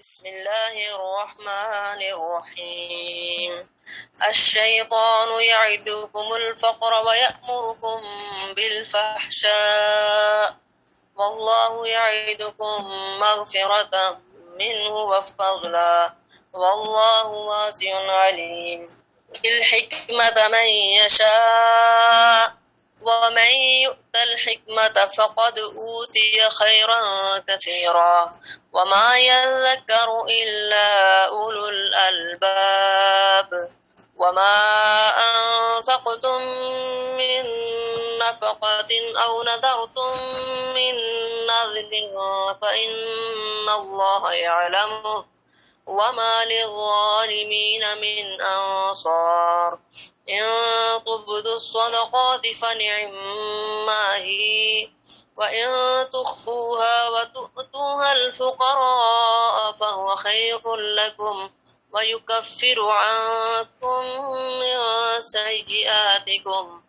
بسم الله الرحمن الرحيم الشيطان يعدكم الفقر ويأمركم بالفحشاء والله يعدكم مغفرة منه وفضلا والله واسع عليم الحكمة من يشاء ومن يؤت الحكمة فقد أوتي خيرا كثيرا وما يذكر إلا أولو الألباب وما أنفقتم من نفقة أو نذرتم من نذر فإن الله يعلمه وما للظالمين من أنصار إن تبدوا الصدقات فنعما هي وإن تخفوها وتؤتوها الفقراء فهو خير لكم ويكفر عنكم من سيئاتكم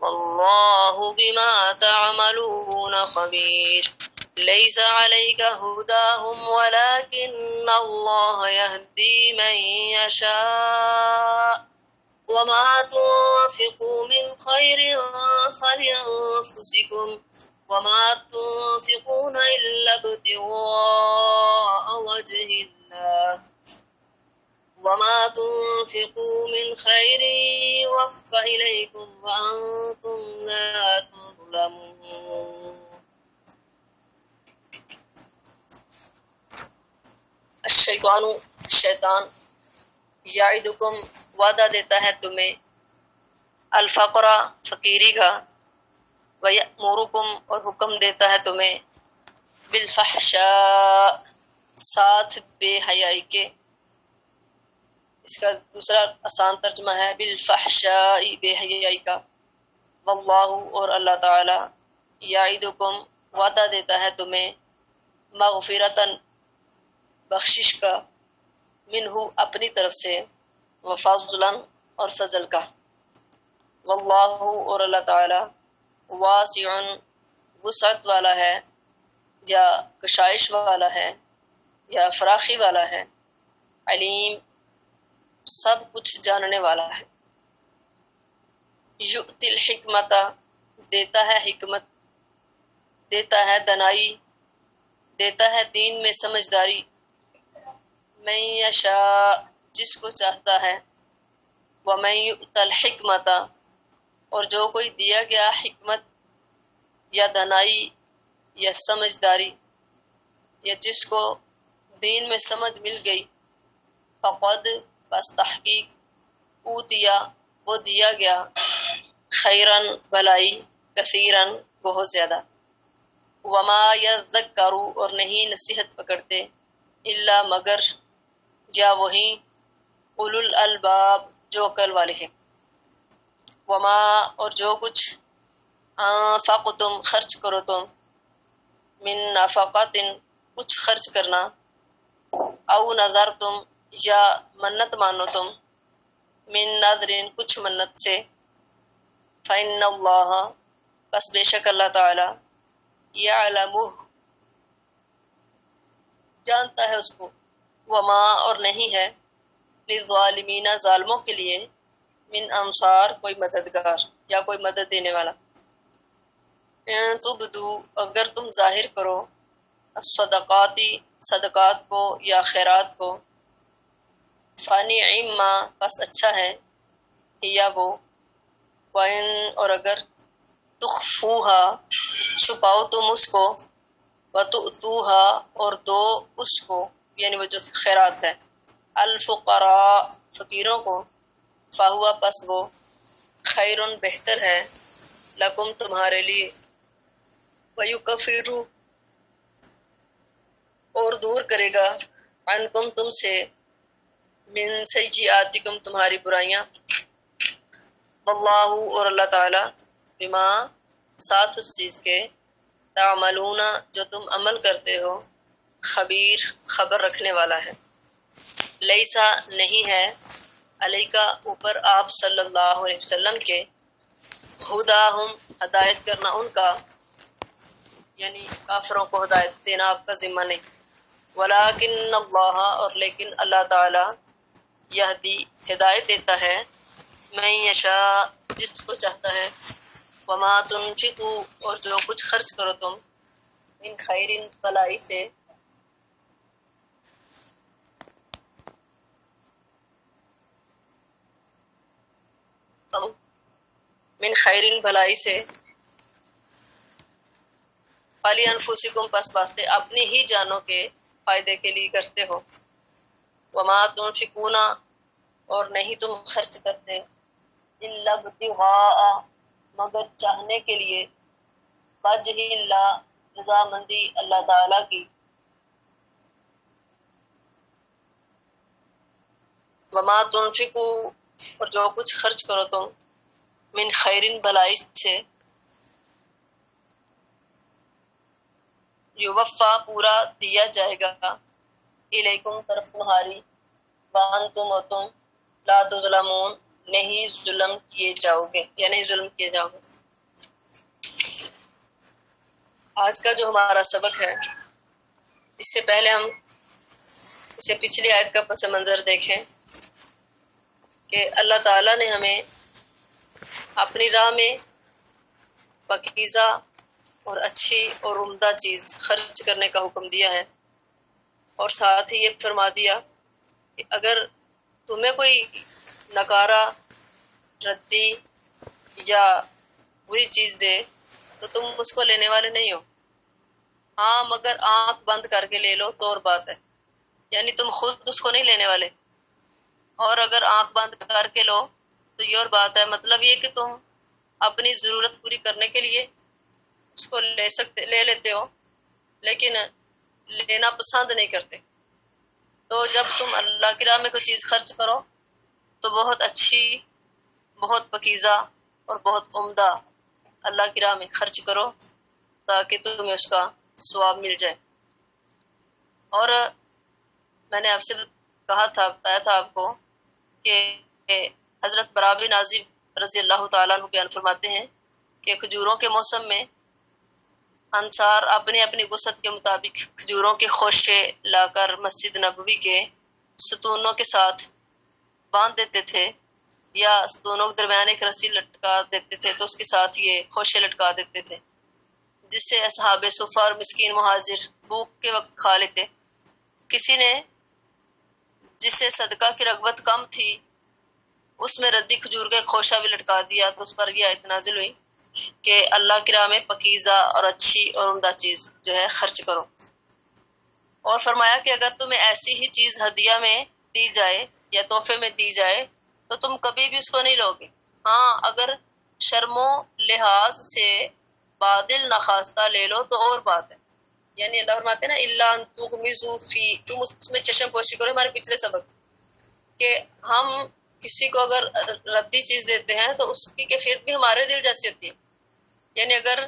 والله بما تعملون خبير ليس عليك هداهم ولكن الله يهدي من يشاء وما تنفقوا من خير فلأنفسكم وما تنفقون إلا ابتغاء وجه الله وما تنفقوا من خير يوفى إليكم وأنتم لا تظلمون شیطان یعدکم وعدہ دیتا ہے تمہیں الفقر فقیری کا ویأمرکم اور حکم دیتا ہے تمہیں بالفحشاء ساتھ بے حیائی کے. اس کا دوسرا آسان ترجمہ ہے بالفحشاء بے حیائی کا. واللہ اور اللہ تعالی یعدکم وعدہ دیتا ہے تمہیں مغفرتن بخشش کا منہ اپنی طرف سے وفضلا اور فضل کا. واللہ اور اللہ تعالی واسع وسعت والا ہے یا کشائش والا ہے یا فراخی والا ہے. علیم سب کچھ جاننے والا ہے. یؤتی الحکمت دیتا ہے حکمت، دیتا ہے دانائی، دیتا ہے دین میں سمجھداری. من یشاء جس کو چاہتا ہے. ومن یؤت الحکمت اور جو کوئی دیا گیا حکمت یا دانائی یا سمجھداری یا جس کو دین میں سمجھ مل گئی. فقد بس تحقیق اوتیا وہ دیا گیا خیرن بھلائی کثیرن بہت زیادہ. وما یذکر اور نہیں نصیحت پکڑتے الا مگر یا وہی اولو الالباب جو عقل والے ہیں. وما اور جو کچھ انفقتم خرچ کرو تم من نفقات کچھ خرچ کرنا او نظر تم یا منت مانو تم من نظر کچھ منت سے فإن اللہ بس بے شک اللہ تعالی یعلمہ جانتا ہے اس کو. وما اور نہیں ہے للظالمین ظالموں کے لیے من انصار کوئی مددگار یا کوئی مدد دینے والا. ان تبدو اگر تم ظاہر کرو الصدقاتی صدقات کو یا خیرات کو فنعما بس اچھا ہے یا وہ. وان اور اگر تخفوہا چھپاؤ تم اس کو وتؤتوہا اور دو اس کو یعنی وہ جو خیرات ہے الفقراء فقیروں کو فہوا پس وہ خیرن بہتر ہے لکم تمہارے لیے ویکفر اور دور کرے گا عنکم تم سے من سیئاتکم تمہاری برائیاں. واللہ اور اللہ تعالی بما ساتھ اس چیز کے تعملون جو تم عمل کرتے ہو خبیر خبر رکھنے والا ہے. لیسا نہیں ہے علیکہ اوپر آپ صلی اللہ علیہ وسلم کے ہداہم ہدایت کرنا ان کا یعنی کافروں کو ہدایت دینا آپ کا ذمہ نہیں. ولیکن اللہ، اور لیکن اللہ تعالی، یہدی ہدایت دیتا ہے، من یشاء جس کو چاہتا ہے، وما تنفقوا اور جو کچھ خرچ کرو تم، من خیر بھلائی سے، من خیر بھلائی سے، فلی انفسکم پس واسطے اپنی ہی جانوں کے فائدے کے لیے کرتے ہو، وما تنفقون اور نہیں تم خرچ کرتے، الا ابتغاء مگر چاہنے کے لیے، وجہ اللہ رضامندی اللہ تعالی کی، وما تنفقوا اور جو کچھ خرچ کرو تم، من خیرن بھلائی سے، یوفا پورا دیا جائے گا، الیکم طرف تمہاری، وانتم اور تم، لا تظلمون نہیں ظلم کیے جاؤ گے یا نہیں ظلم کیے جاؤ گے۔ آج کا جو ہمارا سبق ہے، اس سے پہلے ہم اسے پچھلی آیت کا پس منظر دیکھیں کہ اللہ تعالیٰ نے ہمیں اپنی راہ میں پاکیزہ اور اچھی اور عمدہ چیز خرچ کرنے کا حکم دیا ہے، اور ساتھ ہی یہ فرما دیا کہ اگر تمہیں کوئی نکارہ، ردی یا بری چیز دے تو تم اس کو لینے والے نہیں ہو، ہاں مگر آنکھ بند کر کے لے لو تو اور بات ہے، یعنی تم خود اس کو نہیں لینے والے، اور اگر آنکھ بند کر کے لو تو یہ اور بات ہے، مطلب یہ کہ تم اپنی ضرورت پوری کرنے کے لیے اس کو لے لیتے ہو، لیکن لینا پسند نہیں کرتے۔ تو جب تم اللہ کی راہ میں کوئی چیز خرچ کرو تو بہت اچھی، بہت پاکیزہ اور بہت عمدہ اللہ کی راہ میں خرچ کرو تاکہ تمہیں اس کا ثواب مل جائے۔ اور میں نے آپ سے کہا تھا، بتایا تھا آپ کو کہ حضرت براء بن عازب رضی اللہ تعالیٰ عنہ بیان فرماتے ہیں کہ کھجوروں کے موسم میں انصار اپنی اپنی وسعت کے مطابق کھجوروں کے خوشے لا کر مسجد نبوی کے ستونوں کے ساتھ باندھ دیتے تھے، یا ستونوں کے درمیان ایک رسی لٹکا دیتے تھے تو اس کے ساتھ یہ خوشے لٹکا دیتے تھے، جس سے اصحاب صفہ اور مسکین مہاجر بھوک کے وقت کھا لیتے۔ کسی نے جس سے صدقہ کی رغبت کم تھی اس میں ردی کھجور کا ایک خوشہ بھی لٹکا دیا، تو اس پر یہ آیت نازل ہوئی کہ اللہ کی راہ میں پاکیزہ اور اچھی اور عمدہ چیز جو ہے خرچ کرو، اور فرمایا کہ اگر تمہیں ایسی ہی چیز ہدیہ میں دی جائے یا تحفے میں دی جائے تو تم کبھی بھی اس کو نہیں لو گے، ہاں اگر شرم و لحاظ سے بادل نخواستہ لے لو تو اور بات ہے، یعنی اللہ فرماتے ہیں نا الا ان تغمضوا فی، تم اس میں چشم پوشی کرو، ہمارے پچھلے سبق کہ ہم کسی کو اگر ردی چیز دیتے ہیں تو اس کی کیفیت بھی ہمارے دل جیسی ہوتی ہے، یعنی اگر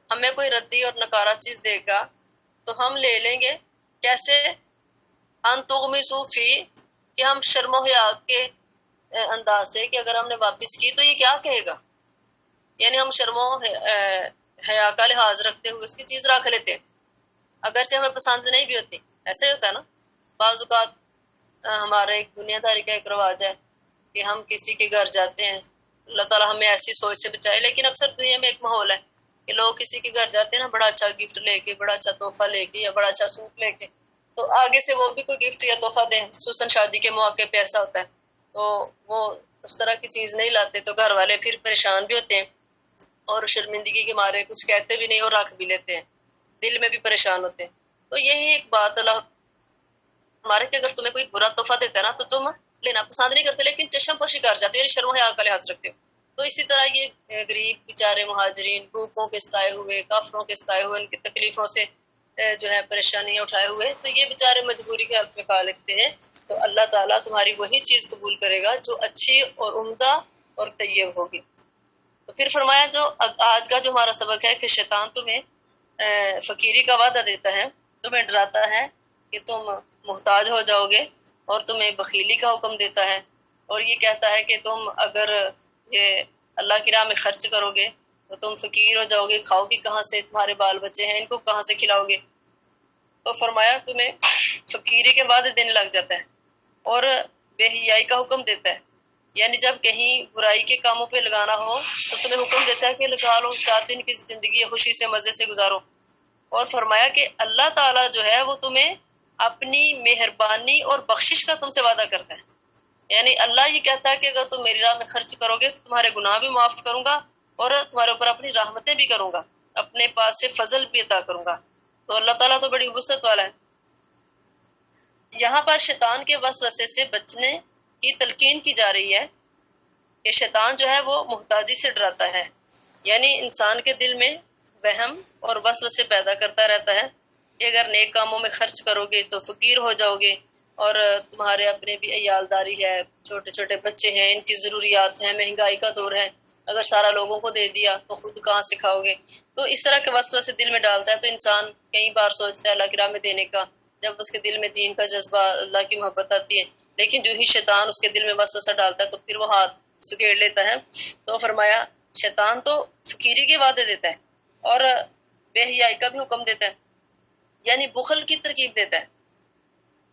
ہمیں کوئی ردی اور نکارہ چیز دے گا تو ہم لے لیں گے، کیسے؟ ان تغمضوا فی، کہ ہم شرم و حیا کے انداز سے کہ اگر ہم نے واپس کی تو یہ کیا کہے گا، یعنی ہم شرم و حیا کا لحاظ رکھتے ہوئے اس کی چیز رکھ لیتے ہیں، اگرچہ ہمیں پسند نہیں بھی ہوتی۔ ایسے ہی ہوتا ہے نا، بعض اوقات ہمارے ایک دنیا داری کا ایک رواج ہے کہ ہم کسی کے گھر جاتے ہیں، اللہ تعالیٰ ہمیں ایسی سوچ سے بچائے، لیکن اکثر دنیا میں ایک ماحول ہے کہ لوگ کسی کے گھر جاتے ہیں نا بڑا اچھا گفٹ لے کے، بڑا اچھا تحفہ لے کے یا بڑا اچھا سوٹ لے کے، تو آگے سے وہ بھی کوئی گفٹ یا تحفہ دیں، خصوصاً شادی کے موقع پہ ایسا ہوتا ہے، تو وہ اس طرح کی چیز نہیں لاتے تو گھر والے پھر پریشان بھی ہوتے ہیں اور شرمندگی کے مارے کچھ کہتے بھی نہیں اور رکھ بھی لیتے ہیں، دل میں بھی پریشان ہوتے ہیں۔ تو یہی ایک بات اللہ ہمارے کہ اگر تمہیں کوئی برا تحفہ دیتا ہے نا تو تم لینا پسند نہیں کرتے، لیکن چشم پوشی کر جاتے ہو، یعنی شرم و حیا کا لحاظ رکھتے ہو۔ تو اسی طرح یہ غریب بیچارے مہاجرین، بھوکوں کے ستائے ہوئے، کافروں کے ستائے ہوئے، ان کی تکلیفوں سے جو ہے پریشانیاں اٹھائے ہوئے، تو یہ بیچارے مجبوری کے حالت میں کھا لیتے ہیں، تو اللہ تعالیٰ تمہاری وہی چیز قبول کرے گا جو اچھی اور عمدہ اور طیب ہوگی۔ تو پھر فرمایا جو آج کا جو ہمارا سبق ہے کہ شیطان تمہیں فقیری کا وعدہ دیتا ہے، تمہیں ڈراتا ہے کہ تم محتاج ہو جاؤ گے، اور تمہیں بخیلی کا حکم دیتا ہے، اور یہ کہتا ہے کہ تم اگر یہ اللہ کی راہ میں خرچ کرو گے تو تم فقیر ہو جاؤ گے، کھاؤ گی کہاں سے، تمہارے بال بچے ہیں ان کو کہاں سے کھلاؤ گے۔ تو فرمایا تمہیں فقیری کے وعدے دینے لگ جاتا ہے اور بے حیائی کا حکم دیتا ہے. یعنی جب کہیں برائی کے کاموں پہ لگانا ہو تو تمہیں حکم دیتا ہے کہ لگا لو، 4 دن کی زندگی خوشی سے مزے سے گزارو. اور فرمایا کہ اللہ تعالیٰ جو ہے وہ تمہیں اپنی مہربانی اور بخشش کا تم سے وعدہ کرتا ہے. یعنی اللہ یہ کہتا ہے کہ اگر تم میری راہ میں خرچ کرو گے تو تمہارے گناہ بھی معاف کروں گا اور تمہارے اوپر اپنی رحمتیں بھی کروں گا، اپنے پاس سے فضل بھی عطا کروں گا. تو اللہ تعالیٰ تو بڑی وسعت والا ہے. یہاں پر شیطان کے وسوسے سے بچنے کی تلقین کی جا رہی ہے کہ شیطان جو ہے وہ محتاجی سے ڈراتا ہے. یعنی انسان کے دل میں وہم اور وسوسے پیدا کرتا رہتا ہے کہ اگر نیک کاموں میں خرچ کرو گے تو فقیر ہو جاؤ گے، اور تمہارے اپنے بھی عیالداری ہے، چھوٹے چھوٹے بچے ہیں، ان کی ضروریات ہیں، مہنگائی کا دور ہے، اگر سارا لوگوں کو دے دیا تو خود کہاں سے کھاؤ گے. تو اس طرح کے وسوسے دل میں ڈالتا ہے. تو انسان کئی بار سوچتا ہے اللہ کی راہ میں دینے کا، جب اس کے دل میں دین کا جذبہ، اللہ کی محبت آتی ہے، لیکن جو ہی شیطان اس کے دل میں وسوسہ ڈالتا ہے تو پھر وہ ہاتھ سکیڑ لیتا ہے. تو فرمایا شیطان تو فقیری کے وعدے دیتا ہے اور بے حیائی کا بھی حکم دیتا ہے، یعنی بخل کی ترغیب دیتا ہے.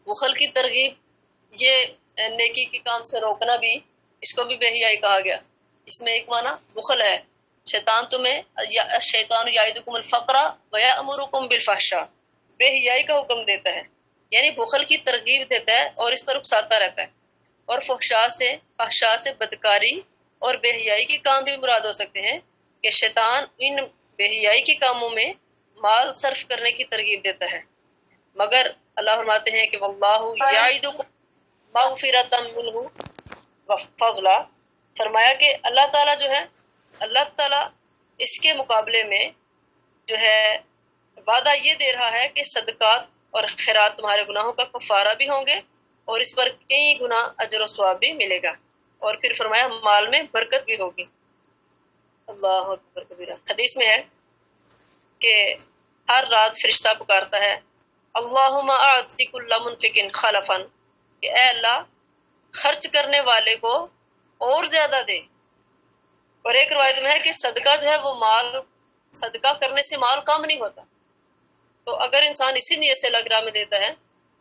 بخل کی ترغیب یہ نیکی کے کام سے روکنا بھی، اس کو بھی بے حیائی کہا گیا. اس میں ایک معنی بخل ہے. شیطان تمہیں الشیطان یعدکم الفقر ویأمرکم بالفحشاء، بے حیائی کا حکم دیتا ہے، یعنی بخل کی ترغیب دیتا ہے اور اس پر اکساتا رہتا ہے. اور فحشاء سے بدکاری اور بے حیائی کے کام بھی مراد ہو سکتے ہیں کہ شیطان ان بے حیائی کے کاموں میں مال صرف کرنے کی ترغیب دیتا ہے. مگر اللہ فرماتے ہیں کہ واللہ یعدکم مغفرۃ منہ وفضلا. فرمایا کہ اللہ تعالیٰ جو ہے، اللہ تعالیٰ اس کے مقابلے میں جو ہے وعدہ یہ دے رہا ہے کہ صدقات اور خیرات تمہارے گناہوں کا کفارہ بھی ہوں گے اور اس پر کئی گنا اجر و ثواب بھی ملے گا. اور پھر فرمایا مال میں برکت بھی ہوگی. اللہ اکبر کبیرہ. حدیث میں ہے کہ ہر رات فرشتہ پکارتا ہے اللہم اعطی کل منفق خلفا، کہ اے اللہ خرچ کرنے والے کو اور زیادہ دے. اور ایک روایت میں ہے کہ صدقہ جو ہے وہ صدقہ کرنے سے مال کم نہیں ہوتا. تو اگر انسان اسی نیت سے اللہ کی راہ میں دیتا ہے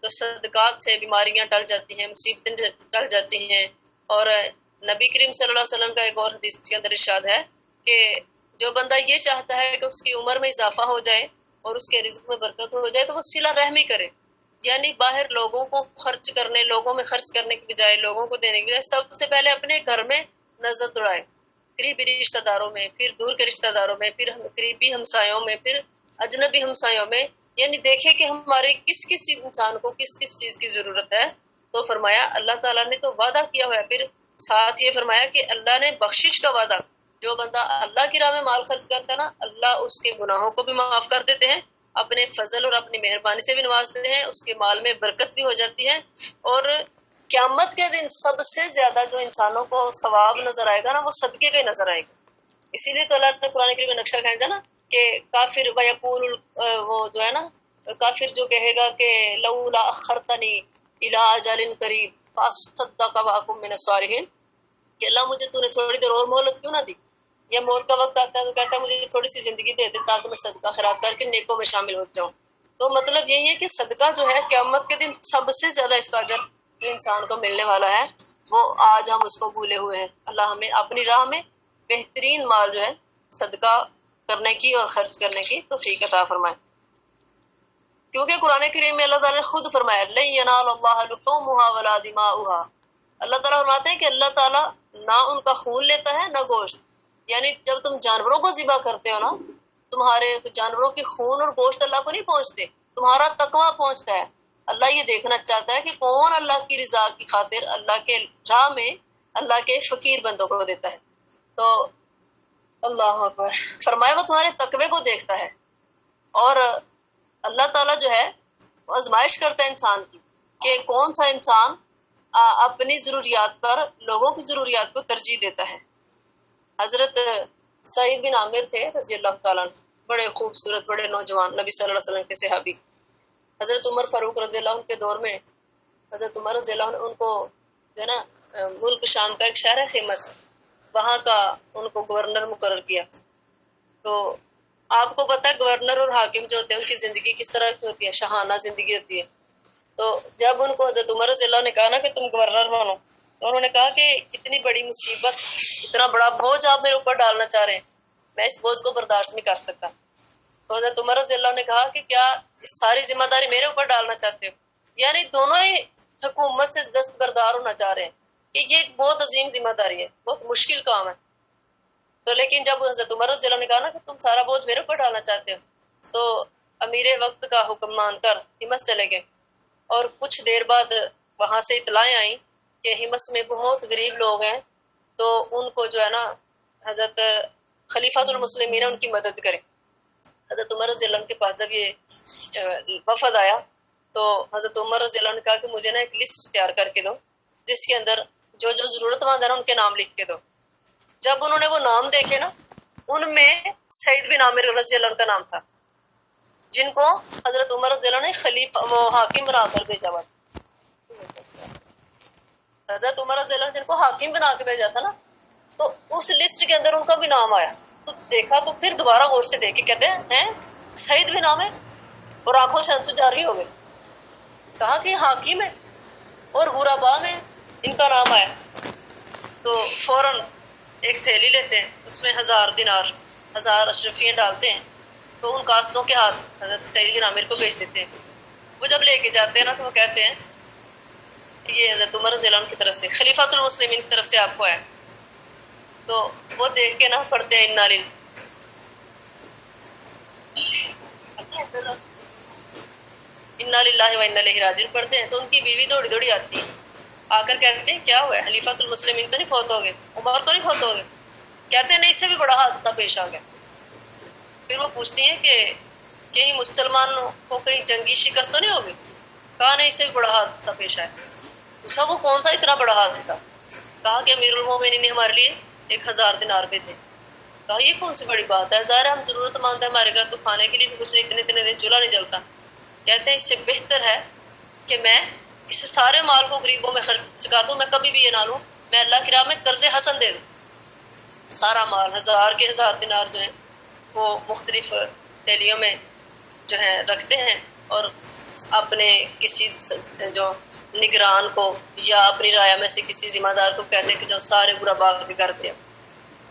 تو صدقات سے بیماریاں ٹل جاتی ہیں، مصیبتیں ٹل جاتی ہیں. اور نبی کریم صلی اللہ علیہ وسلم کا ایک اور حدیث کے اندر ارشاد ہے کہ جو بندہ یہ چاہتا ہے کہ اس کی عمر میں اضافہ ہو جائے اور اس کے رزق میں برکت ہو جائے تو وہ صلہ رحمی کرے. یعنی باہر لوگوں کو خرچ کرنے، لوگوں میں خرچ کرنے کی بجائے، لوگوں کو دینے کی بجائے سب سے پہلے اپنے گھر میں نظر دوڑائے، قریبی رشتہ داروں میں، پھر دور کے رشتہ داروں میں، پھر قریبی ہمسایوں میں، پھر اجنبی ہمسایوں میں. یعنی دیکھے کہ ہمارے کس کس انسان کو کس کس چیز کی ضرورت ہے. تو فرمایا اللہ تعالیٰ نے تو وعدہ کیا ہوا ہے، پھر ساتھ یہ فرمایا کہ اللہ نے بخشش کا وعدہ، جو بندہ اللہ کی راہ میں مال خرچ کرتا ہے نا، اللہ اس کے گناہوں کو بھی معاف کر دیتے ہیں، اپنے فضل اور اپنی مہربانی سے بھی نوازتے ہیں، اس کے مال میں برکت بھی ہو جاتی ہے. اور قیامت کے دن سب سے زیادہ جو انسانوں کو ثواب نظر آئے گا نا، وہ صدقے کا ہی نظر آئے گا. اسی لیے تو اللہ نے قرآن کریم میں نقشہ کھینچا نا کہ کافر ویقول، وہ جو ہے نا کافر جو کہے گا کہ لولا اخرتنی الی اجل قریب فاصدق واکن من الصالحین، کہ اللہ مجھے تو نے تھوڑی دیر اور مہلت کیوں نہ دی، یا موت کا وقت آتا ہے تو کہتا ہے مجھے تھوڑی سی زندگی دے دے تاکہ میں صدقہ خیرات کر کے نیکوں میں شامل ہو جاؤں. تو مطلب یہی ہے کہ صدقہ جو ہے قیامت کے دن سب سے زیادہ اس کا اجر جو انسان کو ملنے والا ہے، وہ آج ہم اس کو بھولے ہوئے ہیں. اللہ ہمیں اپنی راہ میں بہترین مال جو ہے صدقہ کرنے کی اور خرچ کرنے کی توفیق عطا فرمائے. کیونکہ قرآن کریم میں اللہ تعالیٰ نے خود فرمایا لن ینال اللہ لحومها ولا دماؤها. اللہ تعالیٰ فرماتے ہیں کہ اللہ تعالیٰ نہ ان کا خون لیتا ہے نہ گوشت. یعنی جب تم جانوروں کو ذبح کرتے ہو نا، تمہارے جانوروں کی خون اور گوشت اللہ کو نہیں پہنچتے، تمہارا تقویٰ پہنچتا ہے. اللہ یہ دیکھنا چاہتا ہے کہ کون اللہ کی رضا کی خاطر اللہ کے راہ میں اللہ کے فقیر بندوں کو دیتا ہے. تو اللہ اکبر. فرمایا وہ تمہارے تقوی کو دیکھتا ہے. اور اللہ تعالیٰ جو ہے آزمائش کرتا ہے انسان کی کہ کون سا انسان اپنی ضروریات پر لوگوں کی ضروریات کو ترجیح دیتا ہے. حضرت سعید بن عامر تھے رضی اللہ تعالیٰ عنہ، بڑے خوبصورت، بڑے نوجوان، نبی صلی اللہ علیہ وسلم کے صحابی. حضرت عمر فاروق رضی اللہ عنہ کے دور میں حضرت عمر رضی اللہ عنہ ان کو جو ہے نا ملک شام کا ایک شہر ہے خیمس، وہاں کا ان کو گورنر مقرر کیا. تو آپ کو پتا ہے گورنر اور حاکم جو ہوتے ہیں ان کی زندگی کس طرح کی ہوتی ہے؟ شاہانہ زندگی ہوتی ہے. تو جب ان کو حضرت عمر رضی اللہ نے کہا نا کہ تم گورنر بنو، تو انہوں نے کہا کہ اتنی بڑی مصیبت، اتنا بڑا بوجھ آپ میرے اوپر ڈالنا چاہ رہے ہیں، میں اس بوجھ کو برداشت نہیں کر سکتا. تو حضرت عمر رضی اللہ نے کہا کہ کیا ساری ذمہ داری میرے اوپر ڈالنا چاہتے ہو؟ یعنی دونوں ہی حکومت سے دستبردار ہونا چاہ رہے ہیں کہ یہ ایک بہت عظیم ذمہ داری ہے، بہت مشکل کام ہے. تو لیکن جب حضرت عمر رضی اللہ نے کہا نا کہ تم سارا بوجھ میرے اوپر ڈالنا چاہتے ہو، تو امیر وقت کا حکم مان کر ہمس چلے گئے. اور کچھ دیر بعد وہاں سے اطلاعیں آئیں کہ ہمس میں بہت غریب لوگ ہیں، تو ان کو جو ہے نا حضرت خلیفۃ المسلمین ان کی مدد کریں. حضرت عمر رضی اللہ عنہ کے پاس جب یہ وفد آیا تو حضرت عمر رضی اللہ عنہ نے کہا کہ مجھے نا ایک لسٹ تیار کر کے دو جس کے اندر جو جو ضرورت مند ہے نا ان کے نام لکھ کے دو. جب انہوں نے وہ نام دیکھے نا، ان میں سعید بن عامر رضی اللہ عنہ کا نام تھا، جن کو حضرت عمر رضی اللہ عنہ نے خلیفہ وہ حاکم بنا کر بھیجا ہوا. حضرت عمر رضی اللہ عنہ جن کو حاکم بنا کے بھیجا تھا نا، تو اس لسٹ کے اندر ان کا بھی نام آیا. تو دیکھا تو پھر دوبارہ غور سے دیکھ کے کہتے ہیں سعید بن عامر، اور آنکھوں سے آنسو جاری ہو گئے. کہا کہ حاکم ہے اور غربا میں ان کا نام آیا. تو فوراً ایک تھیلی لیتے ہیں، اس میں 1000 دینار 1000 اشرفیاں ڈالتے ہیں، تو ان کاسدوں کے ہاتھ حضرت سعید بن عامر کو بھیج دیتے ہیں. وہ جب لے کے جاتے ہیں نا تو وہ کہتے ہیں یہ حضرت عمر رضی اللہ عنہ کی طرف سے، خلیفۃ المسلمین کی طرف سے آپ کو ہے. تو وہ دیکھ کے نا پڑھتے ہیں انا للہ و انا الیہ راجعون پڑھتے ہیں. تو ان کی بیوی دوڑی دوڑی آتی ہے، آ کر کہتے ہیں کیا ہوا ہے؟ خلیفۃ المسلمین تو نہیں فوت ہو گئے؟ عمر تو نہیں فوت ہو گئے؟ کہتے ہیں نہیں، اس سے بھی بڑا حادثہ پیش آ گیا. پھر وہ پوچھتی ہیں کہ کہیں مسلمانوں کو کہیں جنگی شکست تو نہیں ہوگی؟ کہا نہیں، اس سے بھی بڑا حادثہ پیش آیا. پوچھا وہ کون سا اتنا بڑا حادثہ؟ کہا کہ امیر المومنین نے ہمارے لیے 1000 دینار بھیجے. کہا یہ کون سی بڑی بات ہے، ظاہر ہم ضرورت مند ہے، ہمارے گھر تو کھانے کے لیے بھی کچھ نہیں، اتنے دن چولہا نہیں جلتا. کہتے ہیں اس سے بہتر ہے کہ میں اس سارے مال کو غریبوں میں خرچ کر دوں، میں کبھی بھی یہ نہ لوں، میں اللہ کی راہ میں قرض حسن دے دوں. سارا مال 1000 کے 1000 دینار جو ہیں وہ مختلف تھیلیوں میں جو ہے رکھتے ہیں، اور اپنے کسی جو نگران کو یا اپنی رعایا میں سے کسی ذمہ دار کو کہتے ہیں کہ جو سارے غربا کے گھر پہ.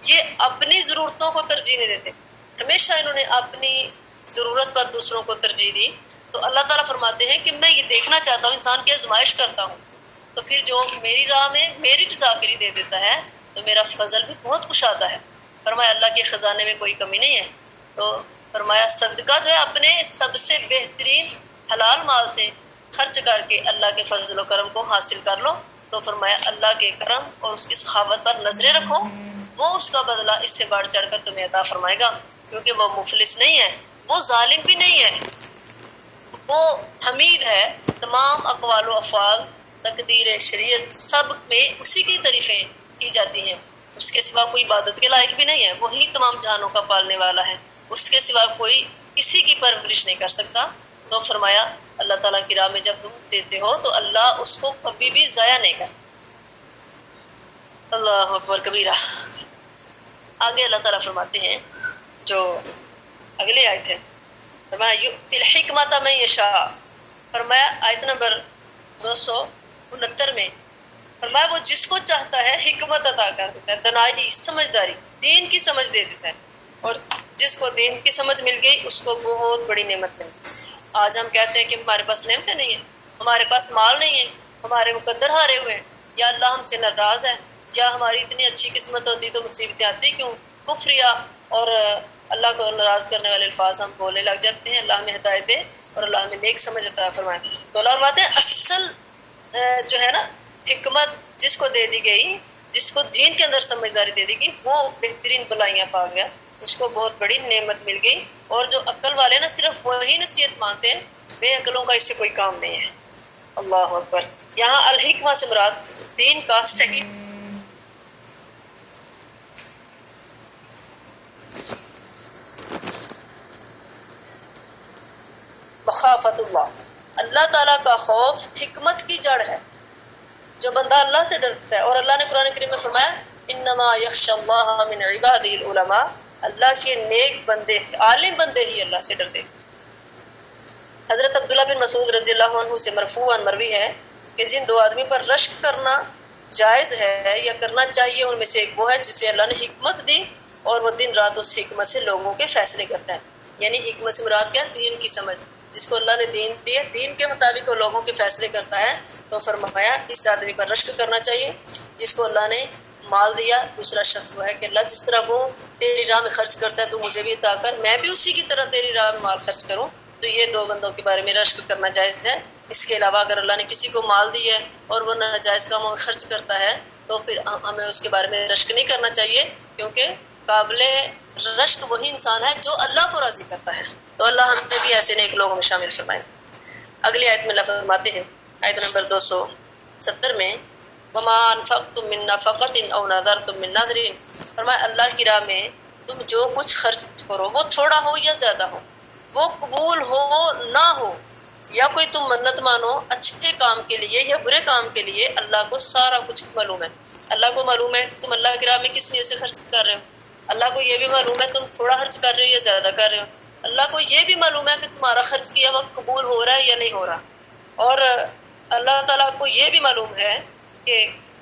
یہ اپنی ضرورتوں کو ترجیح نہیں دیتے، ہمیشہ انہوں نے اپنی ضرورت پر دوسروں کو ترجیح دی. تو اللہ تعالیٰ فرماتے ہیں کہ میں یہ دیکھنا چاہتا ہوں انسان کی آزمائش کرتا ہوں، تو پھر جو میری راہ میں میری رضا کے لیے دے دیتا ہے تو میرا فضل بھی بہت کچھ آتا ہے. فرمایا اللہ کے خزانے میں کوئی کمی نہیں ہے. تو فرمایا صدقہ جو ہے اپنے سب سے بہترین حلال مال سے خرچ کر کے اللہ کے فضل و کرم کو حاصل کر لو. تو فرمایا اللہ کے کرم اور اس کی سخاوت پر نظریں رکھو، وہ اس کا بدلہ اس سے بڑھ چڑھ کر تمہیں عطا فرمائے گا، کیونکہ وہ مفلس نہیں ہے، وہ ظالم بھی نہیں ہے، وہ حمید ہے. تمام اقوال و افعال، تقدیر، شریعت، سب میں اسی کی تعریفیں کی جاتی ہیں. اس کے سوا کوئی عبادت کے لائق بھی نہیں ہے، وہی تمام جہانوں کا پالنے والا ہے، اس کے سوا کوئی کسی کی پرورش نہیں کر سکتا. تو فرمایا اللہ تعالیٰ کی راہ میں جب تم دیتے ہو تو اللہ اس کو کبھی بھی ضائع نہیں کرتا. اللہ اکبر کبیرہ. آگے اللہ تعالیٰ فرماتے ہیں جو اگلے آیت ہے، فرمایا یؤتی الحکمۃ من یشاء. فرمایا آیت نمبر 269 میں فرمایا وہ جس کو چاہتا ہے حکمت عطا کر دیتا ہے، دانائی، سمجھداری، دین کی سمجھ دے دیتا ہے. اور جس کو دین کی سمجھ مل گئی اس کو بہت بڑی نعمت ملی. آج ہم کہتے ہیں کہ ہمارے پاس نعمتیں نہیں ہیں، ہمارے پاس مال نہیں ہے، ہمارے مقدر ہارے ہوئے ہیں، یا اللہ ہم سے ناراض ہے، یا ہماری اتنی اچھی قسمت ہوتی تو مصیبتیں آتی کیوں. کفریہ اور اللہ کو ناراض کرنے والے الفاظ ہم بولنے لگ جاتے ہیں. اللہ ہمیں ہدایت دے اور اللہ ہمیں نیک سمجھ عطا فرمائے. تو اللہ فرماتے ہیں اصل جو ہے نا حکمت جس کو دے دی گئی، جس کو دین کے اندر سمجھداری دے دی گئی، وہ بہترین بلائیاں پا گیا، اس کو بہت بڑی نعمت مل گئی. اور جو عقل والے نا صرف وہی نصیحت مانتے ہیں، بے عقلوں کا اس سے کوئی کام نہیں ہے. اللہ اکبر. یہاں الحکمہ سے مراد دین کا صحیح مخافت اللہ، اللہ تعالیٰ کا خوف حکمت کی جڑ ہے. جو بندہ اللہ سے ڈرتا ہے، اور اللہ نے قرآن کریم میں فرمایا انما یخشی اللہ من عبادہ العلماء، اللہ کے نیک بندے عالم بندے ہی اللہ سے ڈرتے. حضرت عبداللہ بن مسعود رضی اللہ عنہ سے مرفوعاً مروی ہے کہ جن دو آدمی پر رشک کرنا جائز ہے یا کرنا چاہیے ان میں سے ایک وہ ہے جسے اللہ نے حکمت دی اور وہ دن رات اس حکمت سے لوگوں کے فیصلے کرتا ہے. یعنی حکمت سے مراد کیا؟ دین کی سمجھ. جس کو اللہ نے دین دیا، دین کے مطابق وہ لوگوں کے فیصلے کرتا ہے. تو فرمایا اس آدمی پر رشک کرنا چاہیے جس کو اللہ نے مال دیا. دوسرا شخص وہ ہے کہ اللہ جس طرح وہ تیری راہ میں خرچ کرتا ہے تو مجھے بھی عطا کر، میں بھی اسی کی طرح تیری راہ میں مال خرچ کروں. تو یہ دو بندوں کے بارے میں رشک کرنا جائز ہے. اس کے علاوہ اگر اللہ نے کسی کو مال دی ہے اور وہ ناجائز کاموں میں خرچ کرتا ہے تو پھر ہمیں اس کے بارے میں رشک نہیں کرنا چاہیے، کیونکہ قابل رشک وہی انسان ہے جو اللہ کو راضی کرتا ہے. تو اللہ ہمیں بھی ایسے نیک لوگوں میں شامل فرمائے. اگلی آیت میں اللہ فرماتے ہیں، آیت نمبر 270 میں، وَمَا أَنفَقْتُم مِّن نَّفَقَةٍ أَوْ نَذَرْتُم مِّن نَّذْرٍ، فرمایا اللہ کی راہ میں تم جو کچھ خرچ کرو وہ تھوڑا ہو یا زیادہ ہو، وہ قبول ہو نہ ہو، یا کوئی تم منت مانو اچھے کام کے لیے یا برے کام کے لیے، اللہ کو سارا کچھ معلوم ہے. اللہ کو معلوم ہے تم اللہ کی راہ میں کس نیت سے خرچ کر رہے ہو. اللہ کو یہ بھی معلوم ہے تم تھوڑا خرچ کر رہے ہو یا زیادہ کر رہے ہو. اللہ کو یہ بھی معلوم ہے کہ تمہارا خرچ کیا وقت قبول ہو رہا ہے یا نہیں ہو رہا. اور اللہ تعالیٰ کو یہ بھی معلوم ہے کہ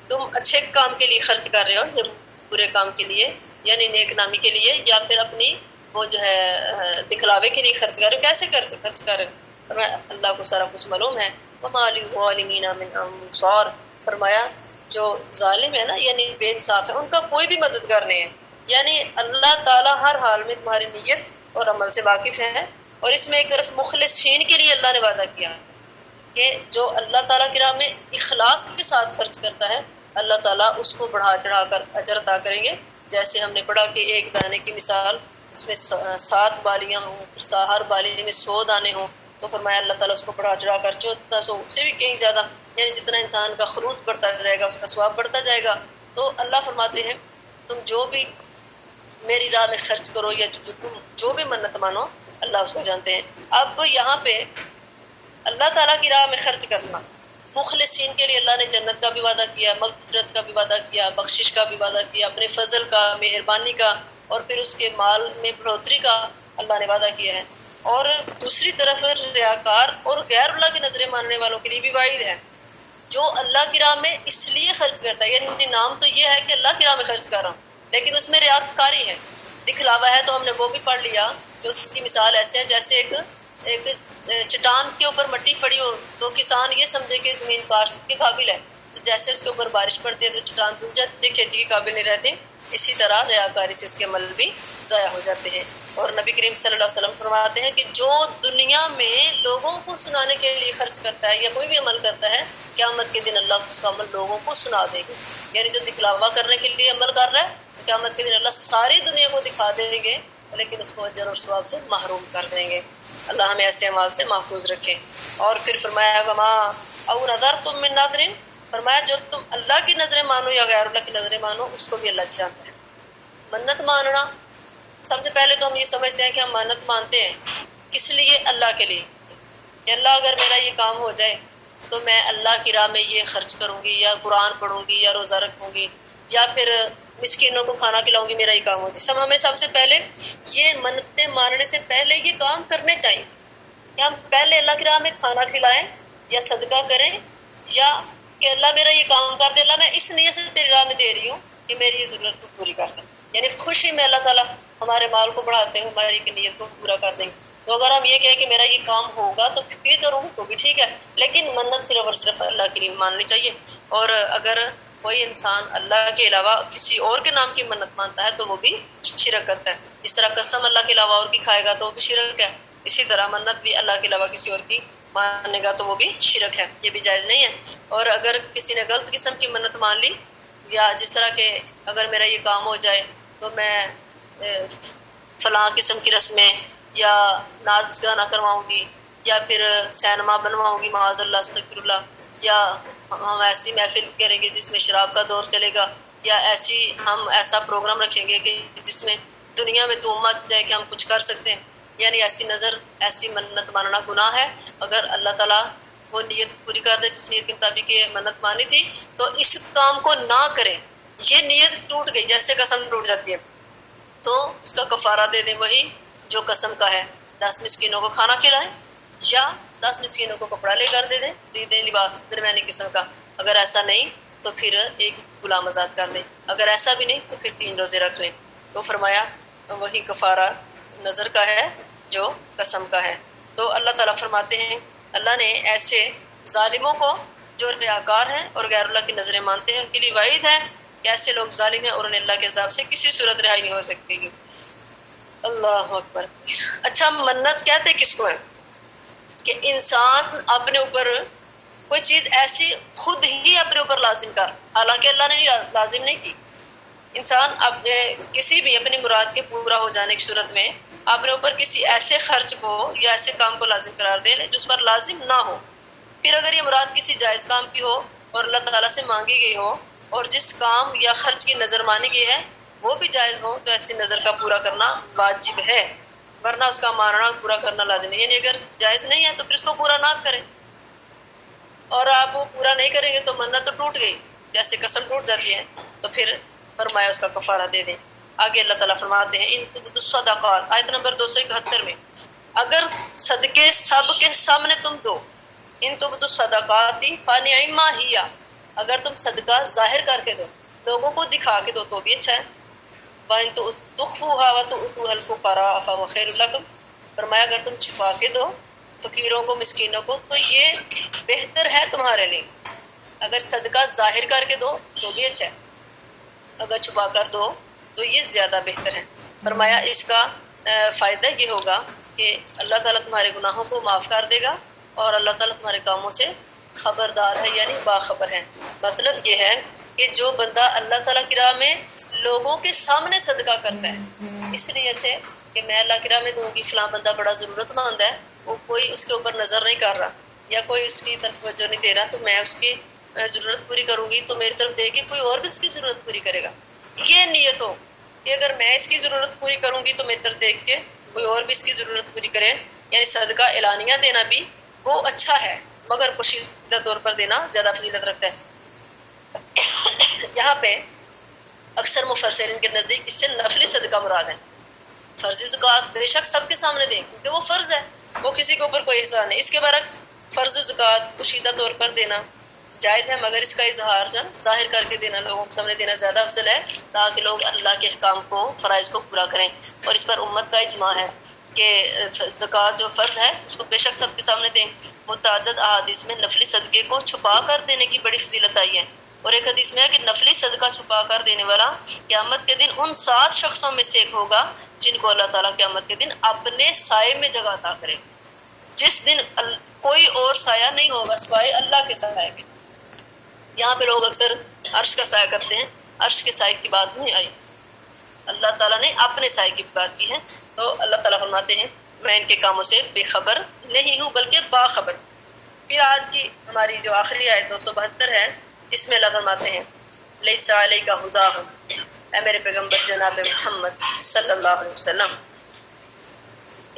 تم اچھے کام کے لیے خرچ کر رہے ہو یا برے کام کے لیے، یعنی نیک نامی کے لیے، یا پھر اپنی وہ جو ہے دکھلاوے کے لیے خرچ کر رہے ہو. کیسے خرچ کر رہے ہو؟ فرمایا اللہ کو سارا کچھ معلوم ہے. وَمَا لِلظَّالِمِينَ مِنْ أَنصَارٍ، فرمایا جو ظالم ہے نا، یعنی بے انصاف ہے، ان کا کوئی بھی مددگار نہیں ہے. یعنی اللہ تعالیٰ ہر حال میں تمہاری نیت اور عمل سے واقف ہے. اور اس میں ایک طرف مخلصین کے لیے اللہ نے وعدہ کیا کہ جو اللہ تعالیٰ کی راہ میں اخلاص کے ساتھ خرچ کرتا ہے اللہ تعالیٰ اس کو بڑھا چڑھا کر اجر عطا کریں گے. جیسے ہم نے پڑھا کہ ایک دانے کی مثال، اس میں 7 بالیاں ہوں، ہر بالی میں 100 دانے ہوں، تو فرمایا اللہ تعالیٰ اس کو بڑھا چڑھا کر 1400 سے بھی کہیں زیادہ، یعنی جتنا انسان کا خروج بڑھتا جائے گا اس کا ثواب بڑھتا جائے گا. تو اللہ فرماتے ہیں تم جو بھی میری راہ میں خرچ کرو یا تم جو بھی منت مانو اللہ اس کو جانتے ہیں. اب یہاں پہ اللہ تعالیٰ کی راہ میں خرچ کرنا، مخلصین کے لیے اللہ نے جنت کا بھی وعدہ کیا، مغفرت کا بھی وعدہ کیا، بخشش کا بھی وعدہ کیا، اپنے فضل کا، مہربانی کا، اور پھر اس کے مال میں بڑھوتری کا اللہ نے وعدہ کیا ہے. اور دوسری طرف ریاکار اور غیر اللہ کی نظریں ماننے والوں کے لیے بھی وعید ہے. جو اللہ کی راہ میں اس لیے خرچ کرتا ہے، یعنی نام تو یہ ہے کہ اللہ کی راہ میں خرچ کر رہا ہوں، لیکن اس میں ریاکاری ہے، دکھلاوا ہے. تو ہم نے وہ بھی پڑھ لیا کہ اس کی مثال ایسے ہے جیسے ایک چٹان کے اوپر مٹی پڑی ہو تو کسان یہ سمجھے کہ زمین کاشت کے قابل ہے، تو جیسے اس کے اوپر بارش پڑتی ہے تو چٹان دھل جاتی ہے، کھیتی کے قابل نہیں رہتے. اسی طرح ریاکاری سے اس کے عمل بھی ضائع ہو جاتے ہیں. اور نبی کریم صلی اللہ علیہ وسلم فرماتے ہیں کہ جو دنیا میں لوگوں کو سنانے کے لیے خرچ کرتا ہے یا کوئی بھی عمل کرتا ہے، قیامت کے دن اللہ اس کا عمل لوگوں کو سنا دے گے. یعنی جو دکھلاوا کرنے کے لیے عمل کر رہا ہے، قیامت کے دن اللہ ساری دنیا کو دکھا دیں گے لیکن اس کو اجر اور ثواب سے محروم کر دیں گے. اللہ ہمیں ایسے اعمال سے محفوظ رکھے. اور پھر فرمایا وما او نظرتم من نظر، فرمایا جو تم اللہ کی نظریں مانو یا غیر اللہ کی نظریں مانو اس کو بھی اللہ جانتا ہے. منت ماننا، سب سے پہلے تو ہم یہ سمجھتے ہیں کہ ہم منت مانتے ہیں کس لیے؟ اللہ کے لیے، کہ اللہ اگر میرا یہ کام ہو جائے تو میں اللہ کی راہ میں یہ خرچ کروں گی، یا قرآن پڑھوں گی، یا روزہ رکھوں گی، یا پھر مسکینوں کو کھانا کھلاؤں گی، میرا یہ کام ہو جائے. ہمیں سب سے پہلے یہ منتیں ماننے سے پہلے یہ کام کرنے چاہیے کہ ہم پہلے اللہ کی راہ میں کھانا کھلائیں یا صدقہ کریں، یا کہ اللہ میرا یہ کام کر دے، اللہ میں اس نیت سے تیری راہ میں دے رہی ہوں کہ میری یہ ضرورت کو پوری کر دیں. یعنی خوشی میں اللہ تعالیٰ ہمارے مال کو بڑھاتے ہیں، ہماری نیت کو پورا کر دیں گے. تو اگر ہم یہ کہیں کہ میرا یہ کام ہوگا تو پھر کروں تو بھی ٹھیک ہے، لیکن منت صرف اور صرف اللہ کے لیے ماننی چاہیے. اور اگر کوئی انسان اللہ کے علاوہ کسی اور کے نام کی منت مانتا ہے تو وہ بھی شرک کرتا ہے. اس طرح قسم اللہ کے علاوہ اور کی کھائے گا تو وہ بھی شرک ہے. اسی طرح منت بھی اللہ کے علاوہ کسی اور کی ماننے گا تو وہ بھی شرک ہے، یہ بھی جائز نہیں ہے. اور اگر کسی نے غلط قسم کی منت مان لی، یا جس طرح کہ اگر میرا یہ کام ہو جائے تو میں فلاں قسم کی رسمیں یا ناچ گانا کرواؤں گی، یا پھر سینما بنواؤں گی، معاذ اللہ استغفر اللہ، یا ہم ایسی محفل کریں گے جس میں شراب کا دور چلے گا، یا ہم ایسا پروگرام رکھیں گے کہ جس میں دنیا میں دھوم مچ جائے کہ ہم کچھ کر سکتے ہیں. یعنی ایسی منت ماننا گناہ ہے. اگر اللہ تعالیٰ وہ نیت پوری کر دے جس نیت کے مطابق یہ منت مانی تھی تو اس کام کو نہ کریں. یہ نیت ٹوٹ گئی، جیسے قسم ٹوٹ جاتی ہے، تو اس کا کفارہ دے دیں وہی جو قسم کا ہے، 10 مسکینوں کو کھانا کھلائیں یا 10 مسکینوں کو کپڑا لے کر دے دیں لباس درمیانی قسم کا. اگر ایسا نہیں تو پھر ایک غلام آزاد کر دیں. اگر ایسا بھی نہیں تو پھر 3 روزے رکھ لیں. تو فرمایا وہی کفارہ نظر کا ہے جو قسم کا ہے. تو اللہ تعالیٰ فرماتے ہیں اللہ نے ایسے ظالموں کو جو ریاکار ہیں اور غیر اللہ کی نظریں مانتے ہیں ان کے لیے وعید ہے کہ ایسے لوگ ظالم ہیں اور انہیں اللہ کے عذاب سے کسی صورت رہائی نہیں ہو سکتی گی. اللہ اکبر. اچھا منت کہتے کس کو ہے کہ انسان اپنے اوپر کوئی چیز ایسی خود ہی اپنے اوپر لازم کر، حالانکہ اللہ نے لازم نہیں کی. انسان اپنے کسی بھی اپنی مراد کے پورا ہو جانے کی صورت میں اپنے اوپر کسی ایسے خرچ کو یا ایسے کام کو لازم قرار دے جس پر لازم نہ ہو. پھر اگر یہ مراد کسی جائز کام کی ہو اور اللہ تعالیٰ سے مانگی گئی ہو اور جس کام یا خرچ کی نظر مانی گئی ہے وہ بھی جائز ہو تو ایسی نظر کا پورا کرنا واجب ہے، ورنہ اس کا ماننا پورا کرنا لازم ہے. یعنی اگر جائز نہیں ہے تو پھر اس کو پورا نہ کریں، اور آپ وہ پورا نہیں کریں گے تو منت تو ٹوٹ گئی، جیسے قسم ٹوٹ جاتی ہے. تو پھر فرمایا اس کا کفارہ دے دیں. آگے اللہ تعالیٰ فرماتے ہیں ان تبدوا الصدقات، آیت نمبر 271 میں، اگر صدقے سب کے سامنے تم دو، ان تبدوا الصدقات فنعما ہی، اگر تم صدقہ ظاہر کر کے دو، لوگوں کو دکھا کے دو تو بھی اچھا ہے. وَإِن تُخْفُوهَا وَتُؤْتُوهَا الْفُقَرَاءَ فَهُوَ خَيْرٌ لَكُمْ، فرمایا اگر تم چھپا کے دو فقیروں کو مسکینوں کو تو یہ بہتر ہے تمہارے لیے. اگر صدقہ ظاہر کر کے دو تو بھی اچھا ہے، اگر چھپا کر دو تو یہ زیادہ بہتر ہے. فرمایا اس کا فائدہ یہ ہوگا کہ اللہ تعالیٰ تمہارے گناہوں کو معاف کر دے گا اور اللہ تعالیٰ تمہارے کاموں سے خبردار ہے، یعنی باخبر ہے. مطلب یہ ہے کہ جو بندہ اللہ تعالیٰ کی راہ میں لوگوں کے سامنے صدقہ کرتا ہے اس لیے سے کہ میں اللہ کی راہ میں دوں گی، فلاں بندہ بڑا ضرورت مند ہے، وہ کوئی اس کے اوپر نظر نہیں کر رہا یا کوئی اس کی طرف توجہ نہیں دے رہا، تو میں اس کی ضرورت پوری کروں گی تو میری طرف دے کے کوئی اور بھی اس کی ضرورت پوری کرے گا. یہ نیت ہو کہ اگر میں اس کی ضرورت پوری کروں گی تو میری طرف دیکھ کے کوئی اور بھی اس کی ضرورت پوری کرے. یعنی صدقہ اعلانیہ دینا بھی وہ اچھا ہے مگر پوشیدہ طور پر دینا زیادہ فضیلت رکھتا ہے. یہاں پہ اکثر مفسرین کے نزدیک اس سے نفلی صدقہ مراد ہے. فرضی زکوٰۃ بے شک سب کے سامنے دیں کیونکہ وہ فرض ہے، وہ کسی کے اوپر کوئی احسان نہیں. اس کے برعکس فرض زکوٰۃ پوشیدہ طور پر دینا جائز ہے مگر اس کا اظہار جو ظاہر کر کے دینا، لوگوں کے سامنے دینا زیادہ افضل ہے تاکہ لوگ اللہ کے احکام کو فرائض کو پورا کریں. اور اس پر امت کا اجماع ہے کہ زکوٰۃ جو فرض ہے اس کو بے شک سب کے سامنے دیں. متعدد احادیث میں نفلی صدقے کو چھپا کر دینے کی بڑی فضیلت آئی ہے. اور ایک حدیث میں ہے کہ نفلی صدقہ چھپا کر دینے والا قیامت کے دن ان 7 شخصوں میں سے ایک ہوگا جن کو اللہ تعالیٰ قیامت کے دن اپنے سائے میں جگہ عطا کرے، جس دن کوئی اور سایہ نہیں ہوگا سوائے اللہ کے سائے کے. یہاں پہ لوگ اکثر عرش کا سایہ کرتے ہیں، عرش کے سائے کی بات نہیں آئی، اللہ تعالیٰ نے اپنے سائے کی بات کی ہے. تو اللہ تعالیٰ فرماتے ہیں میں ان کے کاموں سے بے خبر نہیں ہوں بلکہ باخبر. پھر آج کی ہماری جو آخری آیت 272 ہے اس میں اللہ فرماتے ہیں لیس علیک ھداھم، اے میرے پیغمبر جناب محمد صلی اللہ علیہ وسلم،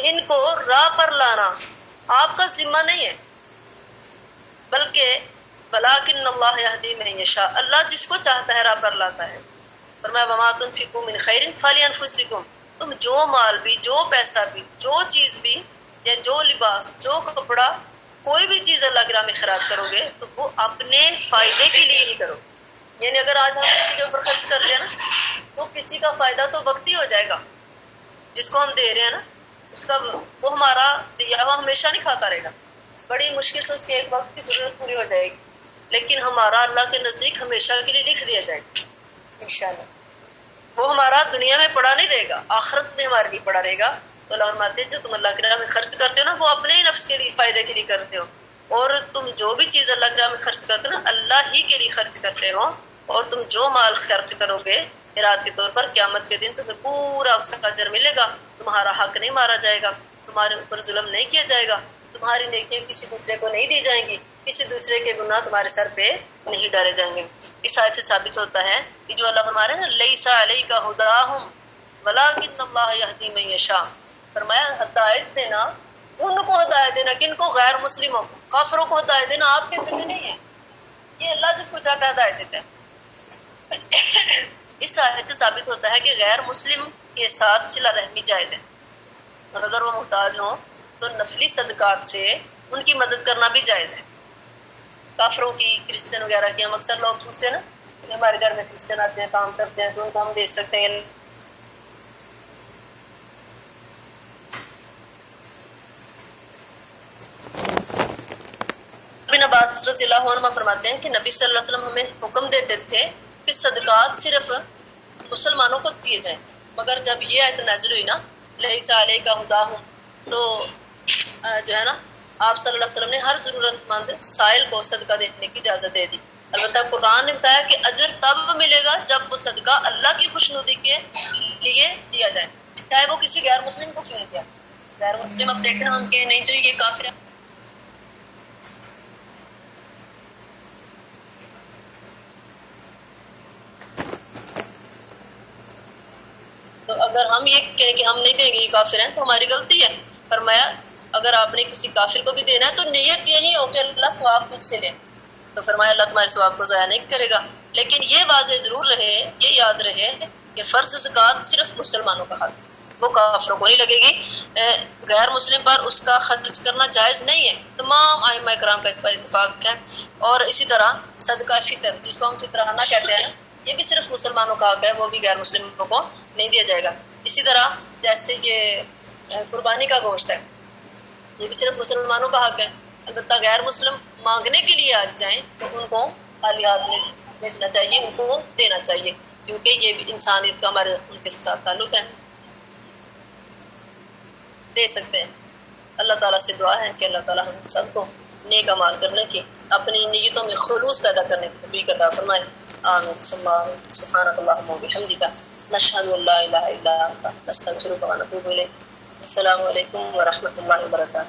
ان کو راہ پر لانا آپ کا ذمہ نہیں ہے، بلکہ ولکن اللہ یہدی من یشاء، اللہ جس کو چاہتا ہے راہ پر لاتا ہے. فرمایا وما تنفقوا من خیر فلانفسکم، تم جو مال بھی، جو پیسہ بھی، جو چیز بھی، یا جو لباس، جو کپڑا، کوئی بھی چیز اللہ کی راہ میں خیرات کرو گے تو وہ اپنے فائدے کے لیے ہی کرو. یعنی اگر آج ہم کسی کے اوپر خرچ کر لیں نا تو کسی کا فائدہ تو وقتی ہو جائے گا، جس کو ہم دے رہے ہیں نا اس کا وہ ہمارا دیا ہوا ہمیشہ نہیں کھاتا رہے گا، بڑی مشکل سے اس کے ایک وقت کی ضرورت پوری ہو جائے گی، لیکن ہمارا اللہ کے نزدیک ہمیشہ کے لیے لکھ دیا جائے گا انشاءاللہ. وہ ہمارا دنیا میں پڑا نہیں رہے گا، آخرت میں ہمارے لیے پڑا رہے گا. تو اللہ فرماتے ہیں جو تم اللہ کی راہ میں خرچ کرتے ہو نا وہ اپنے ہی نفس کے لیے فائدے کے لیے کرتے ہو، اور تم جو بھی چیز اللہ کی راہ میں خرچ کرتے ہو نا اللہ ہی کے لیے خرچ کرتے ہو. اور تم جو مال خرچ کرو گے خیرات کے طور پر قیامت کے دن تمہیں پورا اس کا اجر ملے گا. تمہارا حق نہیں مارا جائے گا، تمہارے اوپر ظلم نہیں کیا جائے گا، تمہاری نیکیاں کسی دوسرے کو نہیں دی جائیں گی، کسی دوسرے کے گناہ تمہارے سر پہ نہیں ڈالے جائیں گے. اس آیت سے ثابت ہوتا ہے کہ جو اللہ فرما رہے ہیں نا لیس علیک ھداھم ولکن اللہ یہدی من یشاء، فرمایا ہدایت دینا ان کو ہدایت دینا، کن کو؟ غیر مسلموں کو، کافروں کو ہدایت دینا آپ کے ذمہ نہیں ہے، یہ اللہ جس کو چاہتا ہے ہدایت دیتا ہے. اس آیت سے ثابت ہوتا ہے کہ غیر مسلم کے ساتھ صلہ رحمی جائز ہے، اور اگر وہ محتاج ہوں تو نفلی صدقات سے ان کی مدد کرنا بھی جائز ہے۔ کافروں کی، کرسچن وغیرہ کی، ہم اکثر لوگ پوچھتے ہیں نا کہ ہمارے گھر میں کرسچن آتے ہیں، کام کرتے ہیں، تو ان کو ہم دے سکتے ہیں۔ ابن عباس رضی اللہ عنہ فرماتے ہیں کہ نبی صلی اللہ علیہ وسلم ہمیں حکم دیتے تھے کہ صدقات صرف مسلمانوں کو دیے جائیں، مگر جب یہ آیت نازل ہوئی نا لیس علیک ھداھم، تو جو ہے نا آپ صلی اللہ علیہ وسلم نے ہر ضرورت مند سائل کو صدقہ دینے کی اجازت دے دی۔ البتہ قرآن نے بتایا کہ اجر تب ملے گا جب وہ صدقہ اللہ کی خوشنودی کے لیے دیا جائے، چاہے وہ کسی غیر مسلم کو کیوں نہیں دیا۔ غیر مسلم اب دیکھنا ہم کہ نہیں جو یہ کافر ہے، تو اگر ہم یہ کہیں کہ ہم نہیں دیں گے یہ کافر ہیں تو ہماری غلطی ہے۔ فرمایا اگر آپ نے کسی کافر کو بھی دینا ہے تو نیت یہی ہو کہ اللہ ثواب مجھ سے لے، تو فرمایا اللہ تمہارے ثواب کو ضائع نہیں کرے گا۔ لیکن یہ واضح ضرور رہے، یہ یاد رہے کہ فرض زکوٰۃ صرف مسلمانوں کا حق، وہ کافروں کو نہیں لگے گی۔ غیر مسلم پر اس کا خرچ کرنا جائز نہیں ہے، تمام ائمہ کرام کا اس پر اتفاق ہے۔ اور اسی طرح صدقہ فطر جس کو ہم فطرانہ کہتے ہیں، یہ بھی صرف مسلمانوں کا حق ہے، وہ بھی غیر مسلموں کو نہیں دیا جائے گا۔ اسی طرح جیسے یہ قربانی کا گوشت ہے، یہ بھی صرف مسلمانوں کا حق ہے، البتہ غیر مسلم مانگنے کے لیے آ جائیں تو ان کو خالی ہاتھ میں بھیجنا چاہیے، ان کو دینا چاہیے، کیونکہ یہ بھی انسانیت کا ہمارے ان کے ساتھ تعلق ہے، دے سکتے ہیں۔ اللہ تعالیٰ سے دعا ہے کہ اللہ تعالیٰ ہم سب کو نیک اعمال کرنے کی، اپنی نیتوں میں خلوص پیدا کرنے کی توفیق عطا فرمائے۔ آمین ثم آمین۔ سبحانک اللہم وبحمدک، نشہد ان لا الہ الا انت، نستغفرک ونتوب الیک۔ السلام علیکم ورحمۃ اللہ وبرکاتہ۔